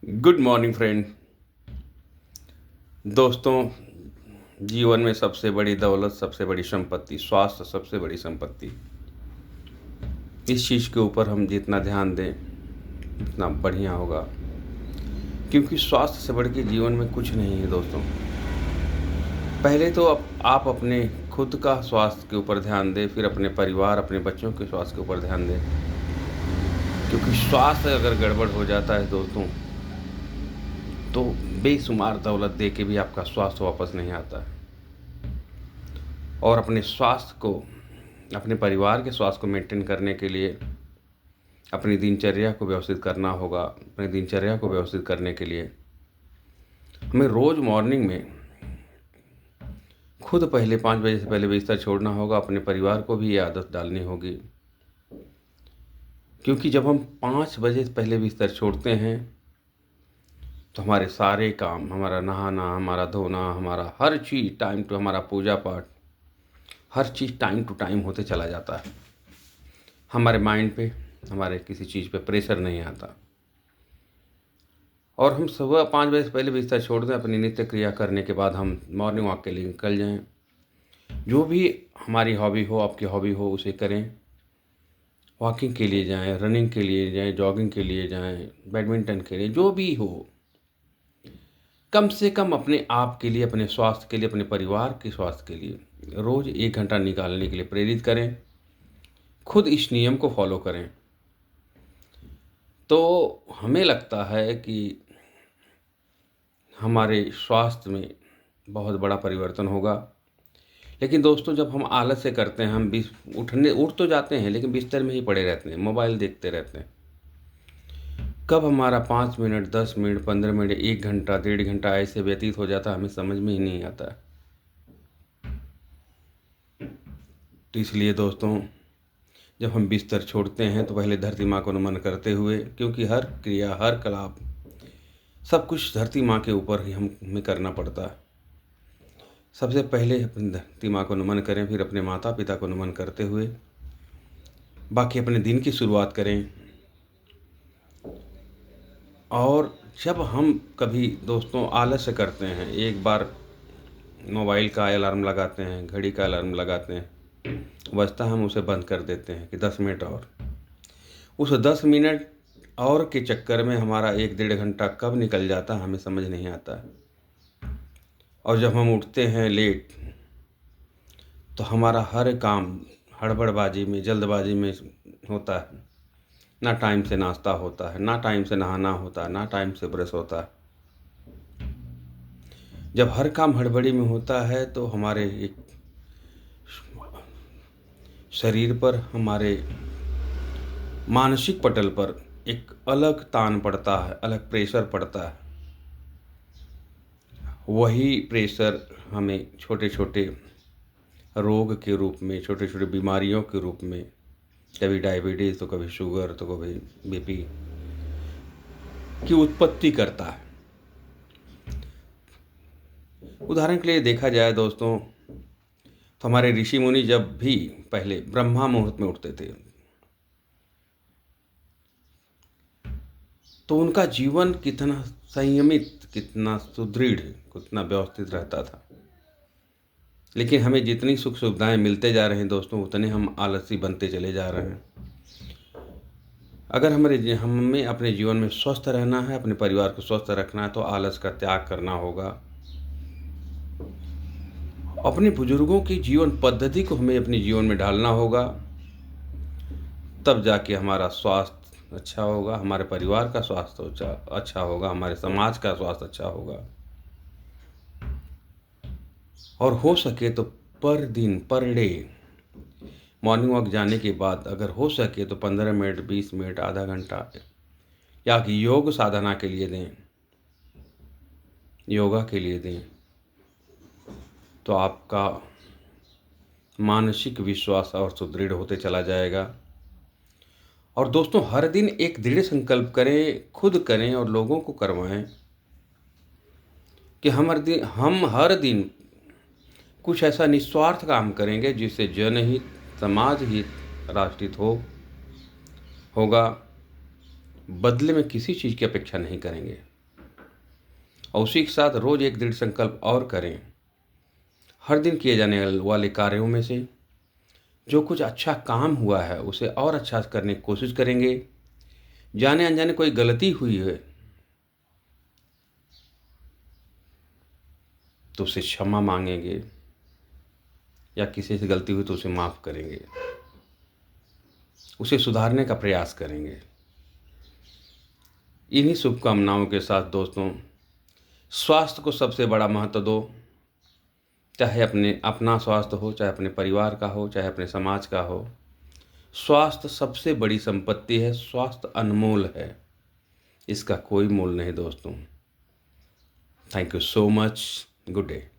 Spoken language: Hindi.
Good morning friend. दोस्तों, जीवन में सबसे बड़ी दौलत, सबसे बड़ी संपत्ति, स्वास्थ्य सबसे बड़ी संपत्ति। इस चीज़ के ऊपर हम जितना ध्यान दें उतना बढ़िया होगा, क्योंकि स्वास्थ्य से बढ़ के जीवन में कुछ नहीं है दोस्तों। पहले तो आप अपने खुद का स्वास्थ्य के ऊपर ध्यान दें, फिर अपने परिवार, अपने बच्चों के स्वास्थ्य के ऊपर ध्यान दें, क्योंकि स्वास्थ्य अगर गड़बड़ हो जाता है दोस्तों तो बेशुमार दौलत दे के भी आपका स्वास्थ्य वापस नहीं आता है। और अपने स्वास्थ्य को, अपने परिवार के स्वास्थ्य को मेंटेन करने के लिए अपनी दिनचर्या को व्यवस्थित करना होगा। अपनी दिनचर्या को व्यवस्थित करने के लिए हमें रोज़ मॉर्निंग में खुद पहले 5 बजे से पहले बिस्तर छोड़ना होगा। अपने परिवार को भी ये आदत डालनी होगी, क्योंकि जब हम 5 बजे से पहले बिस्तर छोड़ते हैं तो हमारे सारे काम, हमारा नहाना, हमारा धोना, हमारा हर चीज़ टाइम टू, हमारा पूजा पाठ, हर चीज़ टाइम टू टाइम होते चला जाता है। हमारे माइंड पे, हमारे किसी चीज़ पे प्रेशर नहीं आता। और हम सुबह 5 बजे से पहले बिस्तर छोड़ दें, अपनी नित्य क्रिया करने के बाद हम मॉर्निंग वॉक के लिए निकल जाएं। जो भी हमारी हॉबी हो, आपकी हॉबी हो, उसे करें। वॉकिंग के लिए जाएं, रनिंग के लिए जाएं, जॉगिंग के लिए जाएं, बैडमिंटन के लिए, जो भी हो। कम से कम अपने आप के लिए, अपने स्वास्थ्य के लिए, अपने परिवार के स्वास्थ्य के लिए रोज़ 1 घंटा निकालने के लिए प्रेरित करें। खुद इस नियम को फॉलो करें तो हमें लगता है कि हमारे स्वास्थ्य में बहुत बड़ा परिवर्तन होगा। लेकिन दोस्तों, जब हम आलस से करते हैं, हम उठ तो जाते हैं लेकिन बिस्तर में ही पड़े रहते हैं, मोबाइल देखते रहते हैं। कब हमारा 5 मिनट, 10 मिनट, 15 मिनट, 1 घंटा, 1.5 घंटा ऐसे व्यतीत हो जाता है, हमें समझ में ही नहीं आता है। तो इसलिए दोस्तों, जब हम बिस्तर छोड़ते हैं तो पहले धरती माँ को नमन करते हुए, क्योंकि हर क्रिया, हर कलाप, सब कुछ धरती माँ के ऊपर ही हमें करना पड़ता है। सबसे पहले अपनी धरती माँ को नमन करें, फिर अपने माता पिता को नमन करते हुए बाकी अपने दिन की शुरुआत करें। और जब हम कभी दोस्तों आलस्य करते हैं, एक बार मोबाइल का अलार्म लगाते हैं, घड़ी का अलार्म लगाते हैं, बजता हम उसे बंद कर देते हैं कि 10 मिनट और। उस 10 मिनट और के चक्कर में हमारा 1-1.5 घंटा कब निकल जाता है हमें समझ नहीं आता। और जब हम उठते हैं लेट तो हमारा हर काम हड़बड़बाजी में, जल्दबाजी में होता है। ना टाइम से नाश्ता होता है, ना टाइम से नहाना होता है, ना टाइम से ब्रश होता है। जब हर काम हड़बड़ी में होता है तो हमारे एक शरीर पर, हमारे मानसिक पटल पर एक अलग तान पड़ता है, अलग प्रेशर पड़ता है। वही प्रेशर हमें छोटे छोटे रोग के रूप में, छोटे छोटे बीमारियों के रूप में, कभी डायबिटीज़ तो कभी शुगर तो कभी बीपी की उत्पत्ति करता है। उदाहरण के लिए देखा जाए दोस्तों, तो हमारे ऋषि मुनि जब भी पहले ब्रह्मा मुहूर्त में उठते थे तो उनका जीवन कितना संयमित, कितना सुदृढ़, कितना व्यवस्थित रहता था। लेकिन हमें जितनी सुख सुविधाएं मिलते जा रहे हैं दोस्तों, उतने हम आलसी बनते चले जा रहे हैं। अगर हमें अपने जीवन में स्वस्थ रहना है, अपने परिवार को स्वस्थ रखना है, तो आलस का त्याग करना होगा। अपने बुजुर्गों की जीवन पद्धति को हमें अपने जीवन में ढालना होगा। तब जाके हमारा स्वास्थ्य अच्छा होगा, हमारे परिवार का स्वास्थ्य अच्छा होगा, हमारे समाज का स्वास्थ्य अच्छा होगा। और हो सके तो पर दिन, पर डे मॉर्निंग वॉक जाने के बाद अगर हो सके तो 15 मिनट, 20 मिनट, आधा घंटा या योग साधना के लिए दें, योगा के लिए दें, तो आपका मानसिक विश्वास और सुदृढ़ होते चला जाएगा। और दोस्तों, हर दिन एक दृढ़ संकल्प करें, खुद करें और लोगों को करवाएं कि हम हर दिन कुछ ऐसा निस्वार्थ काम करेंगे जिससे जनहित, समाज हित, राष्ट्रहित होगा। बदले में किसी चीज़ की अपेक्षा नहीं करेंगे। और उसी के साथ रोज़ एक दृढ़ संकल्प और करें। हर दिन किए जाने वाले कार्यों में से जो कुछ अच्छा काम हुआ है उसे और अच्छा करने की कोशिश करेंगे। जाने अनजाने कोई गलती हुई है तो उसे क्षमा मांगेंगे, या किसी से गलती हुई तो उसे माफ़ करेंगे, उसे सुधारने का प्रयास करेंगे। इन्हीं शुभकामनाओं के साथ दोस्तों, स्वास्थ्य को सबसे बड़ा महत्व दो। चाहे अपना स्वास्थ्य हो, चाहे अपने परिवार का हो, चाहे अपने समाज का हो। स्वास्थ्य सबसे बड़ी संपत्ति है। स्वास्थ्य अनमोल है, इसका कोई मोल नहीं दोस्तों। Thank you so much. Good day.